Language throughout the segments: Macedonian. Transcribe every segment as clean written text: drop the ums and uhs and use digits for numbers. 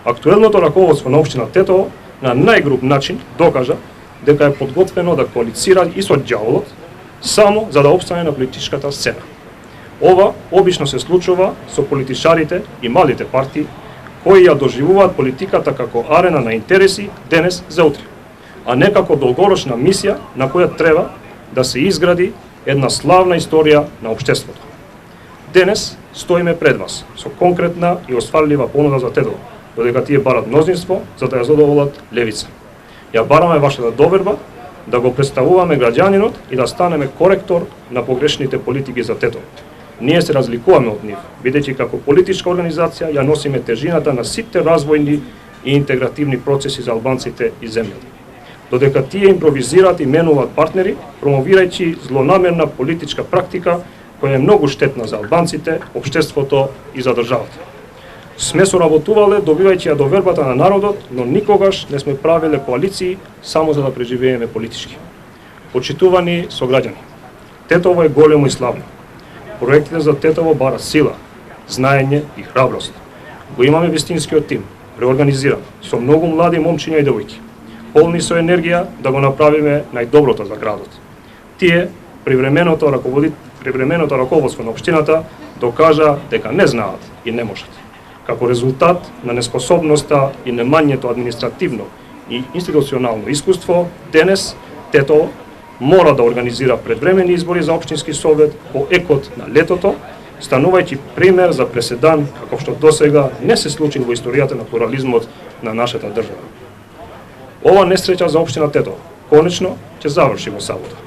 Актуелното раководство на општина Тетово на најгруб начин докажа дека е подготвено да коалицира и со ѓаволот само за да опстане на политичката сцена. Ова обично се случува со политичарите и малите партии кои ја доживуваат политиката како арена на интереси денес за утре, а не како долгорочна мисија на која треба да се изгради една славна историја на општеството. Денес стоиме пред вас со конкретна и осварлива понуда за Тетово, додека тие барат мнозинство за да ја задоволат левица. Ја бараме вашата доверба да го представуваме граѓанинот и да станеме коректор на погрешните политики за Тетово. Ние се разликуваме од нив, бидејќи како политичка организација ја носиме тежината на сите развојни и интегративни процеси за албанците и земјата. Додека тие импровизираат и менуваат партнери, промовирајќи злонамерна политичка практика која е многу штетна за албанците, општеството и за државата. Сме соработувале добивајќи ја довербата на народот, но никогаш не сме правиле коалиции само за да преживееме политички. Почитувани сограѓани, Тетово е големо и славно. Проектите за Тетово барат сила, знаење и храброст. Го имаме вистинскиот тим, реорганизиран, со многу млади момчиња и девојки, полни со енергија да го направиме најдоброто за градот. Тие, привременото раководство на општината, докажа дека не знаат и не можат. Како резултат на неспособноста и немањето административно и институционално искуство, денес Тетово мора да организира предвремени избори за општински совет по екот на летото, станувајќи пример за преседан како што досега не се случи во историјата на плурализмот на нашата држава. Ова несреќа за општина Тетово конечно ќе заврши во сабота,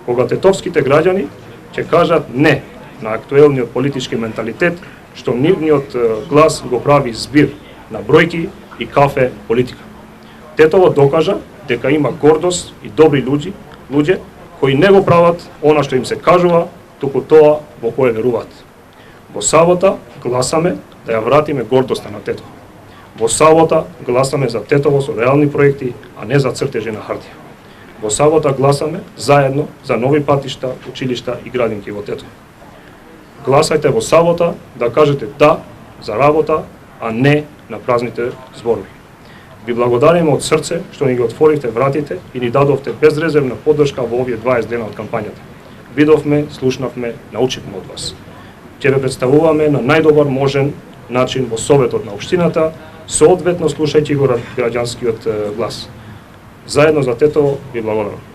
кога тетовските граѓани ќе кажат не на актуелниот политички менталитет што нивниот глас го прави збир на бројки и кафе политика. Тетово докажа дека има гордост и добри луѓе кои не го прават она што им се кажува, туку тоа во кое веруваат. Во сабота гласаме да ја вратиме гордоста на Тетово. Во сабота гласаме за Тетово со реални проекти, а не за цртежи на хартија. Во сабота гласаме заедно за нови патишта, училишта и градинки во Тетово. Гласајте во сабота да кажете да за работа, а не на празните зборови. Ви благодариме од срце што ни ги отворивте вратите и ни дадовте безрезервна поддршка во овие 20 дена од кампањата. Видовме, слушнавме, научивме од вас. Ќе ве представуваме на најдобар можен начин во советот на општината, соодветно слушајќи го граѓанскиот глас. Заедно за Тетово ви благодарам.